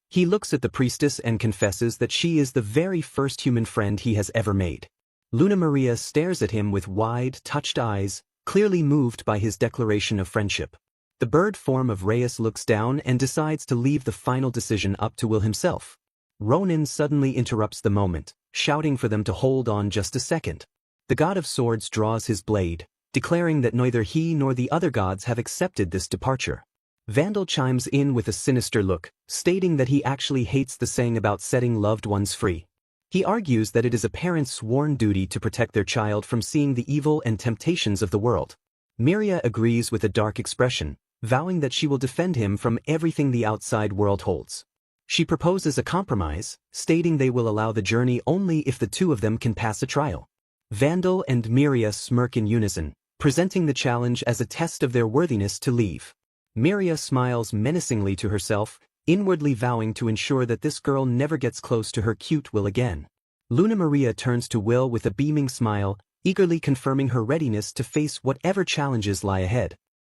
He looks at the priestess and confesses that she is the very first human friend he has ever made. Luna Maria stares at him with wide, touched eyes, clearly moved by his declaration of friendship. The bird form of Reyes looks down and decides to leave the final decision up to Will himself. Ronan suddenly interrupts the moment, shouting for them to hold on just a second. The god of swords draws his blade, declaring that neither he nor the other gods have accepted this departure. Vandal chimes in with a sinister look, stating that he actually hates the saying about setting loved ones free. He argues that it is a parent's sworn duty to protect their child from seeing the evil and temptations of the world. Miria agrees with a dark expression, vowing that she will defend him from everything the outside world holds. She proposes a compromise, stating they will allow the journey only if the two of them can pass a trial. Vandal and Miria smirk in unison, presenting the challenge as a test of their worthiness to leave. Miria smiles menacingly to herself, inwardly vowing to ensure that this girl never gets close to her cute Will again. Luna Maria turns to Will with a beaming smile, eagerly confirming her readiness to face whatever challenges lie ahead.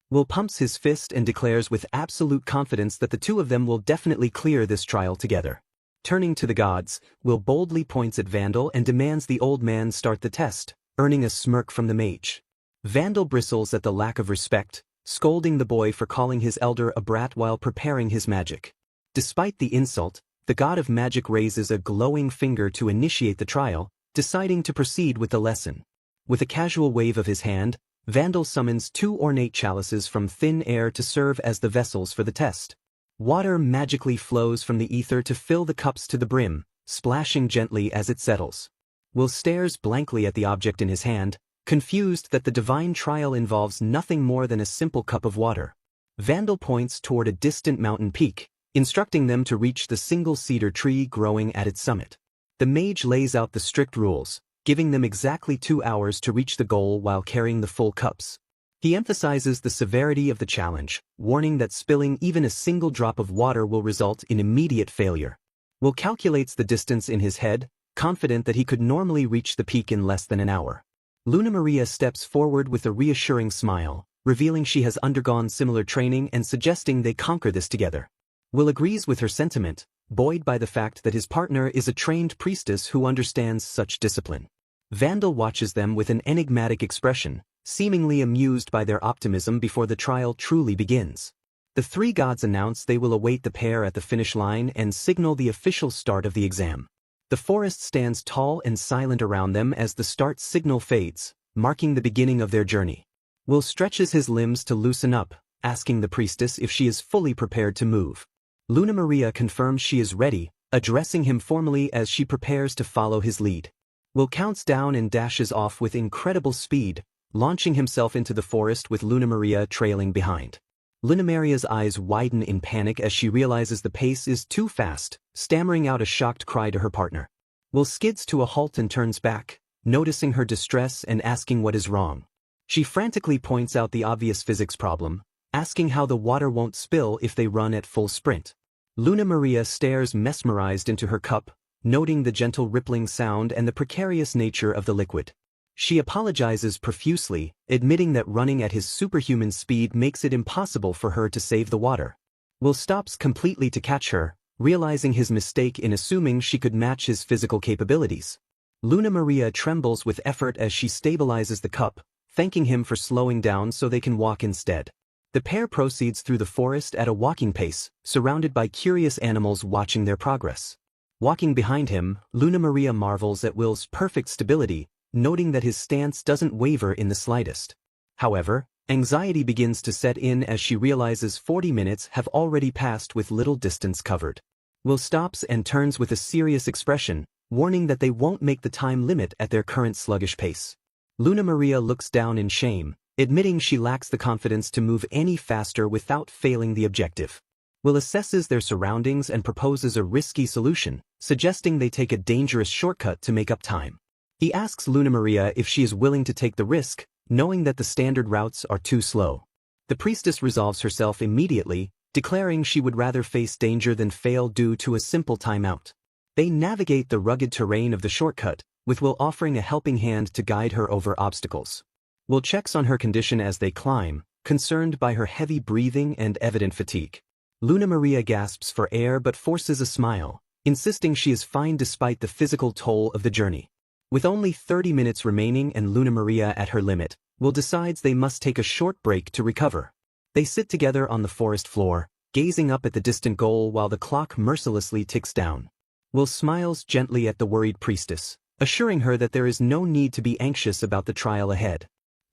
Will pumps his fist and declares with absolute confidence that the two of them will definitely clear this trial together. Turning to the gods, Will boldly points at Vandal and demands the old man start the test, earning a smirk from the mage. Vandal bristles at the lack of respect, scolding the boy for calling his elder a brat while preparing his magic. Despite the insult, the god of magic raises a glowing finger to initiate the trial, deciding to proceed with the lesson. With a casual wave of his hand, Vandal summons two ornate chalices from thin air to serve as the vessels for the test. Water magically flows from the ether to fill the cups to the brim, splashing gently as it settles. Will stares blankly at the object in his hand, confused that the divine trial involves nothing more than a simple cup of water. Vandal points toward a distant mountain peak, instructing them to reach the single cedar tree growing at its summit. The mage lays out the strict rules, giving them exactly 2 hours to reach the goal while carrying the full cups. He emphasizes the severity of the challenge, warning that spilling even a single drop of water will result in immediate failure. Will calculates the distance in his head, confident that he could normally reach the peak in less than an hour. Luna Maria steps forward with a reassuring smile, revealing she has undergone similar training and suggesting they conquer this together. Will agrees with her sentiment, buoyed by the fact that his partner is a trained priestess who understands such discipline. Vandal watches them with an enigmatic expression, seemingly amused by their optimism before the trial truly begins. The three gods announce they will await the pair at the finish line and signal the official start of the exam. The forest stands tall and silent around them as the start signal fades, marking the beginning of their journey. Will stretches his limbs to loosen up, asking the priestess if she is fully prepared to move. Luna Maria confirms she is ready, addressing him formally as she prepares to follow his lead. Will counts down and dashes off with incredible speed, launching himself into the forest with Luna Maria trailing behind. Luna Maria's eyes widen in panic as she realizes the pace is too fast, stammering out a shocked cry to her partner. Will skids to a halt and turns back, noticing her distress and asking what is wrong. She frantically points out the obvious physics problem, asking how the water won't spill if they run at full sprint. Luna Maria stares mesmerized into her cup, noting the gentle rippling sound and the precarious nature of the liquid. She apologizes profusely, admitting that running at his superhuman speed makes it impossible for her to save the water. Will stops completely to catch her, realizing his mistake in assuming she could match his physical capabilities. Luna Maria trembles with effort as she stabilizes the cup, thanking him for slowing down so they can walk instead. The pair proceeds through the forest at a walking pace, surrounded by curious animals watching their progress. Walking behind him, Luna Maria marvels at Will's perfect stability, noting that his stance doesn't waver in the slightest. However, anxiety begins to set in as she realizes 40 minutes have already passed with little distance covered. Will stops and turns with a serious expression, warning that they won't make the time limit at their current sluggish pace. Luna Maria looks down in shame, admitting she lacks the confidence to move any faster without failing the objective. Will assesses their surroundings and proposes a risky solution, suggesting they take a dangerous shortcut to make up time. He asks Luna Maria if she is willing to take the risk, knowing that the standard routes are too slow. The priestess resolves herself immediately, declaring she would rather face danger than fail due to a simple timeout. They navigate the rugged terrain of the shortcut, with Will offering a helping hand to guide her over obstacles. Will checks on her condition as they climb, concerned by her heavy breathing and evident fatigue. Luna Maria gasps for air but forces a smile, insisting she is fine despite the physical toll of the journey. With only 30 minutes remaining and Luna Maria at her limit, Will decides they must take a short break to recover. They sit together on the forest floor, gazing up at the distant goal while the clock mercilessly ticks down. Will smiles gently at the worried priestess, assuring her that there is no need to be anxious about the trial ahead.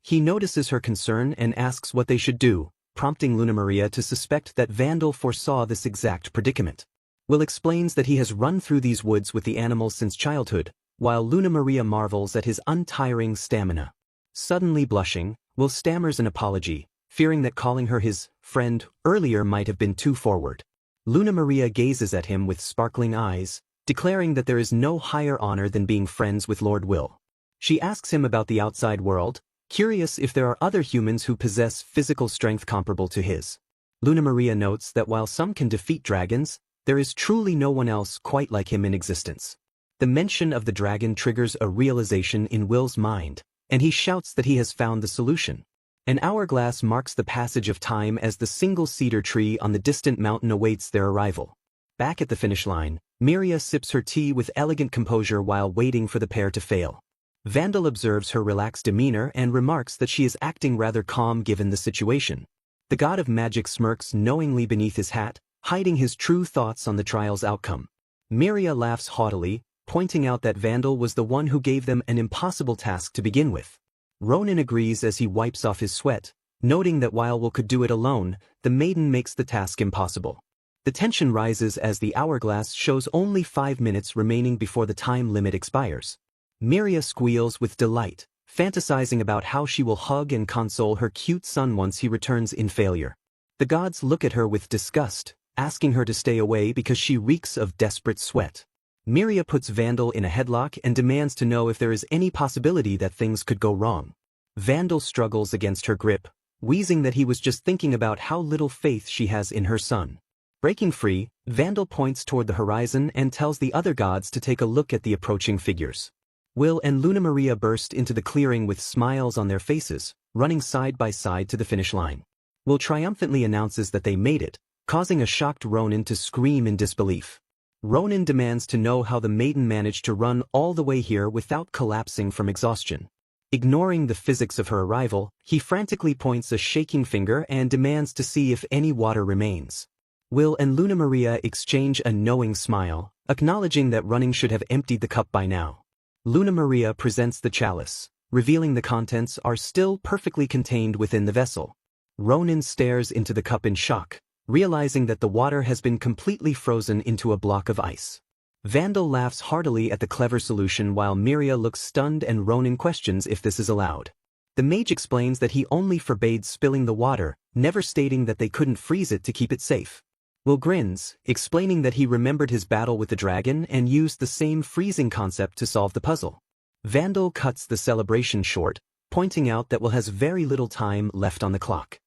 He notices her concern and asks what they should do, prompting Luna Maria to suspect that Vandal foresaw this exact predicament. Will explains that he has run through these woods with the animals since childhood, while Luna Maria marvels at his untiring stamina. Suddenly blushing, Will stammers an apology, fearing that calling her his friend earlier might have been too forward. Luna Maria gazes at him with sparkling eyes, declaring that there is no higher honor than being friends with Lord Will. She asks him about the outside world, curious if there are other humans who possess physical strength comparable to his. Luna Maria notes that while some can defeat dragons, there is truly no one else quite like him in existence. The mention of the dragon triggers a realization in Will's mind, and he shouts that he has found the solution. An hourglass marks the passage of time as the single cedar tree on the distant mountain awaits their arrival. Back at the finish line, Miria sips her tea with elegant composure while waiting for the pair to fail. Vandal observes her relaxed demeanor and remarks that she is acting rather calm given the situation. The god of magic smirks knowingly beneath his hat, hiding his true thoughts on the trial's outcome. Miria laughs haughtily, pointing out that Vandal was the one who gave them an impossible task to begin with. Ronan agrees as he wipes off his sweat, noting that while Will could do it alone, the maiden makes the task impossible. The tension rises as the hourglass shows only 5 minutes remaining before the time limit expires. Miria squeals with delight, fantasizing about how she will hug and console her cute son once he returns in failure. The gods look at her with disgust, asking her to stay away because she reeks of desperate sweat. Miria puts Vandal in a headlock and demands to know if there is any possibility that things could go wrong. Vandal struggles against her grip, wheezing that he was just thinking about how little faith she has in her son. Breaking free, Vandal points toward the horizon and tells the other gods to take a look at the approaching figures. Will and Luna Maria burst into the clearing with smiles on their faces, running side by side to the finish line. Will triumphantly announces that they made it, causing a shocked Ronan to scream in disbelief. Ronan demands to know how the maiden managed to run all the way here without collapsing from exhaustion. Ignoring the physics of her arrival, he frantically points a shaking finger and demands to see if any water remains. Will and Luna Maria exchange a knowing smile, acknowledging that running should have emptied the cup by now. Luna Maria presents the chalice, revealing the contents are still perfectly contained within the vessel. Ronan stares into the cup in shock, realizing that the water has been completely frozen into a block of ice. Vandal laughs heartily at the clever solution while Miria looks stunned and Ronan questions if this is allowed. The mage explains that he only forbade spilling the water, never stating that they couldn't freeze it to keep it safe. Will grins, explaining that he remembered his battle with the dragon and used the same freezing concept to solve the puzzle. Vandal cuts the celebration short, pointing out that Will has very little time left on the clock.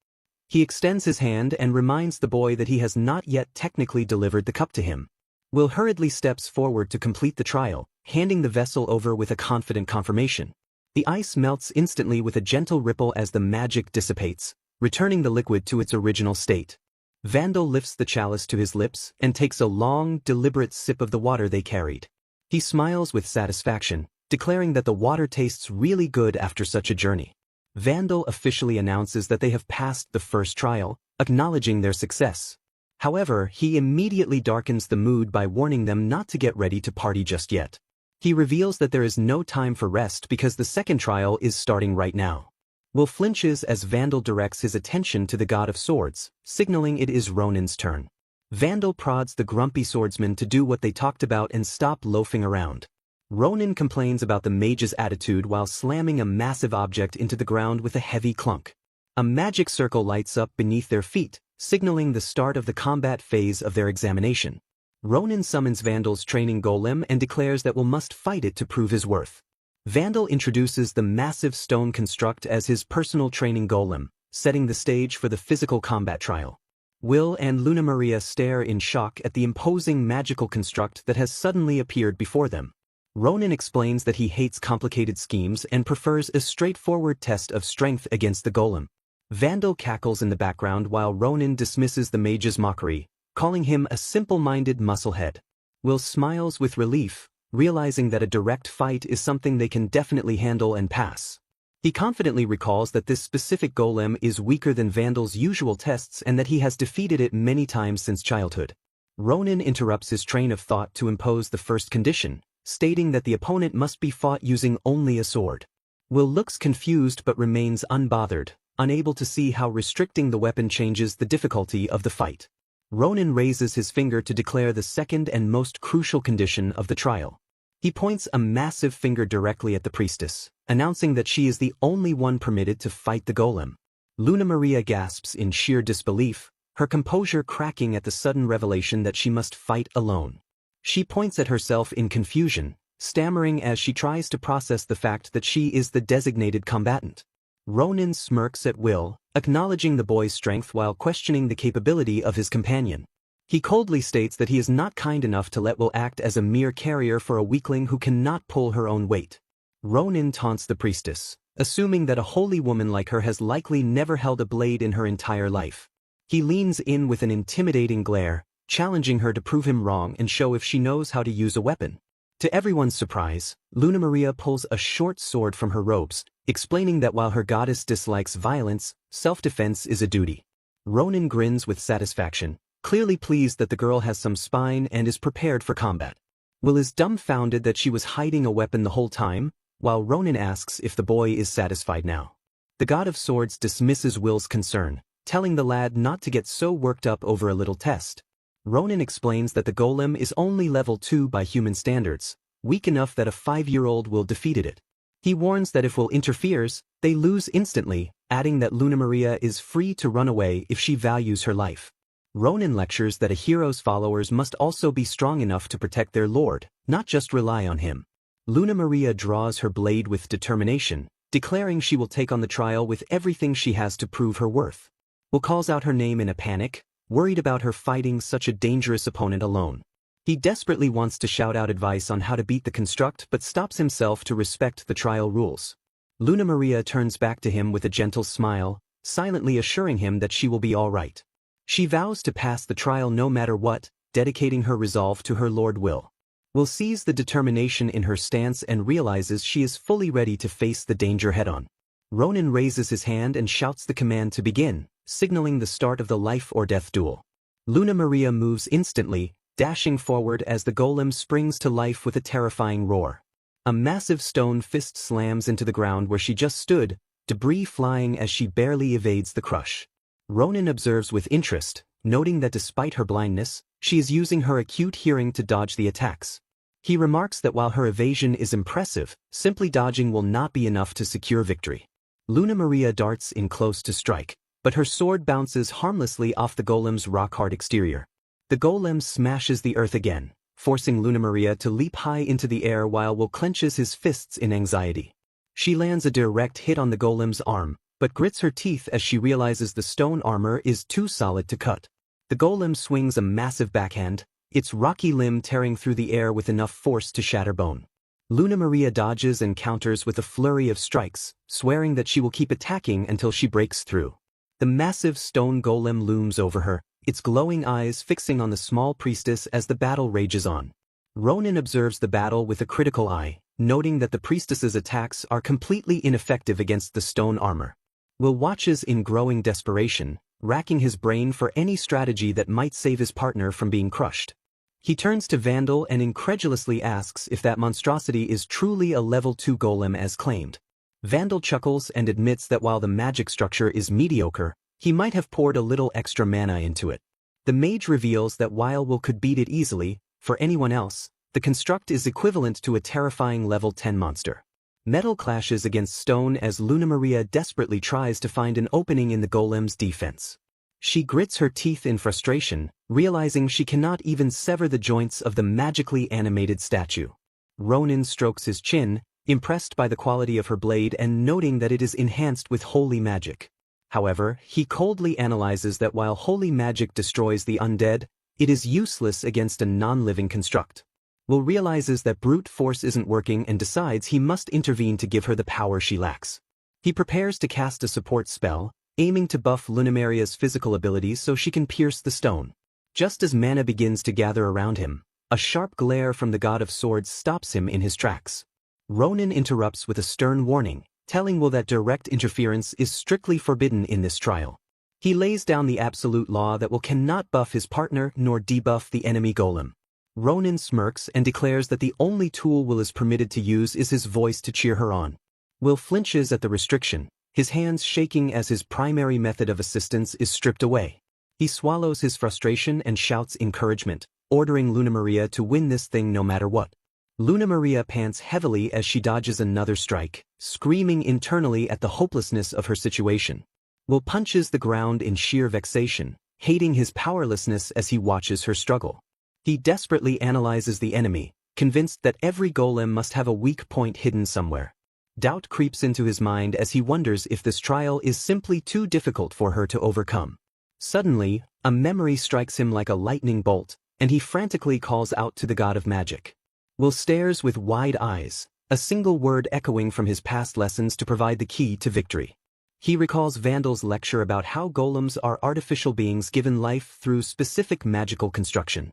He extends his hand and reminds the boy that he has not yet technically delivered the cup to him. Will hurriedly steps forward to complete the trial, handing the vessel over with a confident confirmation. The ice melts instantly with a gentle ripple as the magic dissipates, returning the liquid to its original state. Vandal lifts the chalice to his lips and takes a long, deliberate sip of the water they carried. He smiles with satisfaction, declaring that the water tastes really good after such a journey. Vandal officially announces that they have passed the first trial, acknowledging their success. However, he immediately darkens the mood by warning them not to get ready to party just yet. He reveals that there is no time for rest because the second trial is starting right now. Will flinches as Vandal directs his attention to the God of Swords, signaling it is Ronin's turn. Vandal prods the grumpy swordsman to do what they talked about and stop loafing around. Ronin complains about the mage's attitude while slamming a massive object into the ground with a heavy clunk. A magic circle lights up beneath their feet, signaling the start of the combat phase of their examination. Ronin summons Vandal's training golem and declares that Will must fight it to prove his worth. Vandal introduces the massive stone construct as his personal training golem, setting the stage for the physical combat trial. Will and Luna Maria stare in shock at the imposing magical construct that has suddenly appeared before them. Ronin explains that he hates complicated schemes and prefers a straightforward test of strength against the golem. Vandal cackles in the background while Ronin dismisses the mage's mockery, calling him a simple-minded musclehead. Will smiles with relief, realizing that a direct fight is something they can definitely handle and pass. He confidently recalls that this specific golem is weaker than Vandal's usual tests and that he has defeated it many times since childhood. Ronin interrupts his train of thought to impose the first condition, stating that the opponent must be fought using only a sword. Will looks confused but remains unbothered, unable to see how restricting the weapon changes the difficulty of the fight. Ronin raises his finger to declare the second and most crucial condition of the trial. He points a massive finger directly at the priestess, announcing that she is the only one permitted to fight the golem. Luna Maria gasps in sheer disbelief, her composure cracking at the sudden revelation that she must fight alone. She points at herself in confusion, stammering as she tries to process the fact that she is the designated combatant. Ronin smirks at Will, acknowledging the boy's strength while questioning the capability of his companion. He coldly states that he is not kind enough to let Will act as a mere carrier for a weakling who cannot pull her own weight. Ronin taunts the priestess, assuming that a holy woman like her has likely never held a blade in her entire life. He leans in with an intimidating glare, challenging her to prove him wrong and show if she knows how to use a weapon. To everyone's surprise, Luna Maria pulls a short sword from her robes, explaining that while her goddess dislikes violence, self-defense is a duty. Ronin grins with satisfaction, clearly pleased that the girl has some spine and is prepared for combat. Will is dumbfounded that she was hiding a weapon the whole time, while Ronin asks if the boy is satisfied now. The God of Swords dismisses Will's concern, telling the lad not to get so worked up over a little test. Ronin explains that the golem is only level 2 by human standards, weak enough that a 5-year-old will defeat it. He warns that if Will interferes, they lose instantly, adding that Luna Maria is free to run away if she values her life. Ronin lectures that a hero's followers must also be strong enough to protect their lord, not just rely on him. Luna Maria draws her blade with determination, declaring she will take on the trial with everything she has to prove her worth. Will calls out her name in a panic, worried about her fighting such a dangerous opponent alone. He desperately wants to shout out advice on how to beat the construct but stops himself to respect the trial rules. Luna Maria turns back to him with a gentle smile, silently assuring him that she will be all right. She vows to pass the trial no matter what, dedicating her resolve to her Lord Will. Will sees the determination in her stance and realizes she is fully ready to face the danger head-on. Ronin raises his hand and shouts the command to begin, signaling the start of the life-or-death duel. Luna Maria moves instantly, dashing forward as the golem springs to life with a terrifying roar. A massive stone fist slams into the ground where she just stood, debris flying as she barely evades the crush. Ronin observes with interest, noting that despite her blindness, she is using her acute hearing to dodge the attacks. He remarks that while her evasion is impressive, simply dodging will not be enough to secure victory. Luna Maria darts in close to strike, but her sword bounces harmlessly off the golem's rock-hard exterior. The golem smashes the earth again, forcing Luna Maria to leap high into the air while Will clenches his fists in anxiety. She lands a direct hit on the golem's arm, but grits her teeth as she realizes the stone armor is too solid to cut. The golem swings a massive backhand, its rocky limb tearing through the air with enough force to shatter bone. Luna Maria dodges and counters with a flurry of strikes, swearing that she will keep attacking until she breaks through. The massive stone golem looms over her, its glowing eyes fixing on the small priestess as the battle rages on. Ronin observes the battle with a critical eye, noting that the priestess's attacks are completely ineffective against the stone armor. Will watches in growing desperation, racking his brain for any strategy that might save his partner from being crushed. He turns to Vandal and incredulously asks if that monstrosity is truly a level 2 golem as claimed. Vandal chuckles and admits that while the magic structure is mediocre, he might have poured a little extra mana into it. The mage reveals that while Will could beat it easily, for anyone else, the construct is equivalent to a terrifying level 10 monster. Metal clashes against stone as Luna Maria desperately tries to find an opening in the golem's defense. She grits her teeth in frustration, realizing she cannot even sever the joints of the magically animated statue. Ronin strokes his chin, impressed by the quality of her blade and noting that it is enhanced with holy magic. However, he coldly analyzes that while holy magic destroys the undead, it is useless against a non-living construct. Will realizes that brute force isn't working and decides he must intervene to give her the power she lacks. He prepares to cast a support spell, aiming to buff Lunamaria's physical abilities so she can pierce the stone. Just as mana begins to gather around him, a sharp glare from the God of Swords stops him in his tracks. Ronin interrupts with a stern warning, telling Will that direct interference is strictly forbidden in this trial. He lays down the absolute law that Will cannot buff his partner nor debuff the enemy golem. Ronin smirks and declares that the only tool Will is permitted to use is his voice to cheer her on. Will flinches at the restriction, his hands shaking as his primary method of assistance is stripped away. He swallows his frustration and shouts encouragement, ordering Luna Maria to win this thing no matter what. Luna Maria pants heavily as she dodges another strike, screaming internally at the hopelessness of her situation. Will punches the ground in sheer vexation, hating his powerlessness as he watches her struggle. He desperately analyzes the enemy, convinced that every golem must have a weak point hidden somewhere. Doubt creeps into his mind as he wonders if this trial is simply too difficult for her to overcome. Suddenly, a memory strikes him like a lightning bolt, and he frantically calls out to the god of magic. Will stares with wide eyes, a single word echoing from his past lessons to provide the key to victory. He recalls Vandal's lecture about how golems are artificial beings given life through specific magical construction.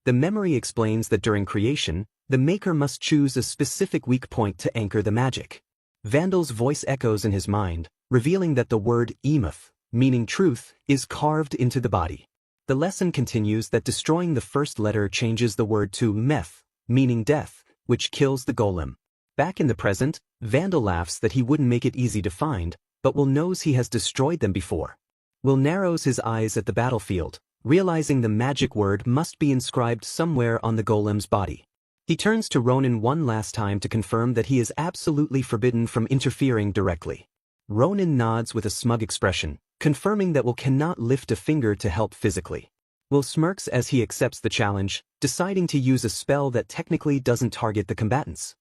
The memory explains that during creation, the maker must choose a specific weak point to anchor the magic. Vandal's voice echoes in his mind, revealing that the word Emoth, meaning truth, is carved into the body. The lesson continues that destroying the first letter changes the word to Meth, meaning death, which kills the golem. Back in the present, Vandal laughs that he wouldn't make it easy to find, but Will knows he has destroyed them before. Will narrows his eyes at the battlefield, realizing the magic word must be inscribed somewhere on the golem's body. He turns to Ronin one last time to confirm that he is absolutely forbidden from interfering directly. Ronin nods with a smug expression, confirming that Will cannot lift a finger to help physically. Will smirks as he accepts the challenge, deciding to use a spell that technically doesn't target the combatants.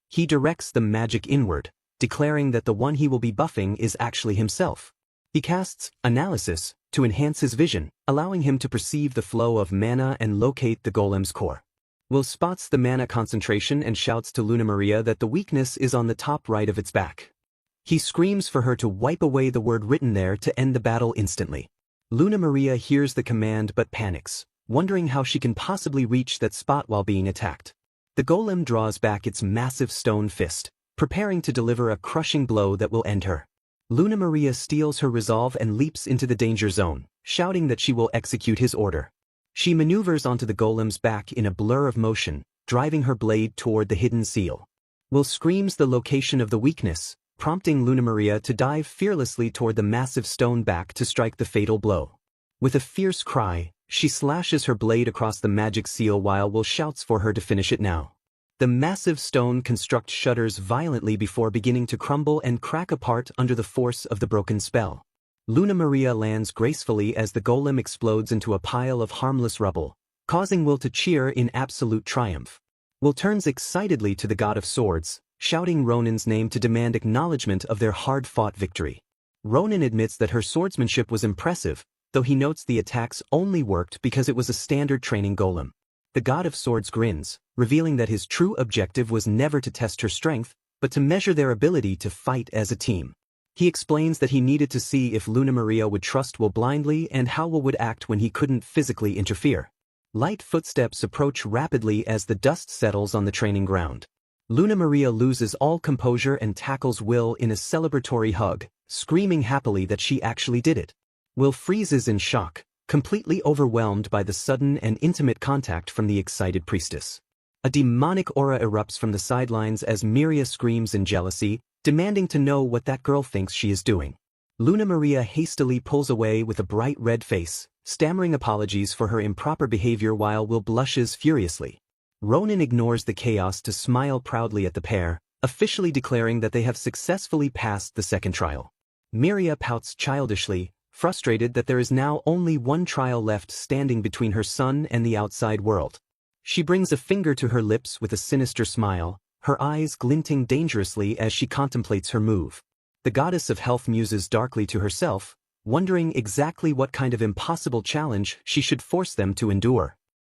He directs the magic inward, declaring that the one he will be buffing is actually himself. He casts Analysis to enhance his vision, allowing him to perceive the flow of mana and locate the golem's core. Will spots the mana concentration and shouts to Luna Maria that the weakness is on the top right of its back. He screams for her to wipe away the word written there to end the battle instantly. Luna Maria hears the command but panics, wondering how she can possibly reach that spot while being attacked. The golem draws back its massive stone fist, preparing to deliver a crushing blow that will end her. Luna Maria steals her resolve and leaps into the danger zone, shouting that she will execute his order. She maneuvers onto the golem's back in a blur of motion, driving her blade toward the hidden seal. Will screams the location of the weakness, prompting Luna Maria to dive fearlessly toward the massive stone back to strike the fatal blow. With a fierce cry, she slashes her blade across the magic seal while Will shouts for her to finish it now. The massive stone construct shudders violently before beginning to crumble and crack apart under the force of the broken spell. Luna Maria lands gracefully as the golem explodes into a pile of harmless rubble, causing Will to cheer in absolute triumph. Will turns excitedly to the God of Swords, shouting Ronin's name to demand acknowledgement of their hard-fought victory. Ronin admits that her swordsmanship was impressive, though he notes the attacks only worked because it was a standard training golem. The God of Swords grins, revealing that his true objective was never to test her strength, but to measure their ability to fight as a team. He explains that he needed to see if Luna Maria would trust Will blindly and how Will would act when he couldn't physically interfere. Light footsteps approach rapidly as the dust settles on the training ground. Luna Maria loses all composure and tackles Will in a celebratory hug, screaming happily that she actually did it. Will freezes in shock, completely overwhelmed by the sudden and intimate contact from the excited priestess. A demonic aura erupts from the sidelines as Miria screams in jealousy, demanding to know what that girl thinks she is doing. Luna Maria hastily pulls away with a bright red face, stammering apologies for her improper behavior while Will blushes furiously. Ronan ignores the chaos to smile proudly at the pair, officially declaring that they have successfully passed the second trial. Miria pouts childishly, frustrated that there is now only one trial left standing between her son and the outside world. She brings a finger to her lips with a sinister smile, her eyes glinting dangerously as she contemplates her move. The goddess of health muses darkly to herself, wondering exactly what kind of impossible challenge she should force them to endure.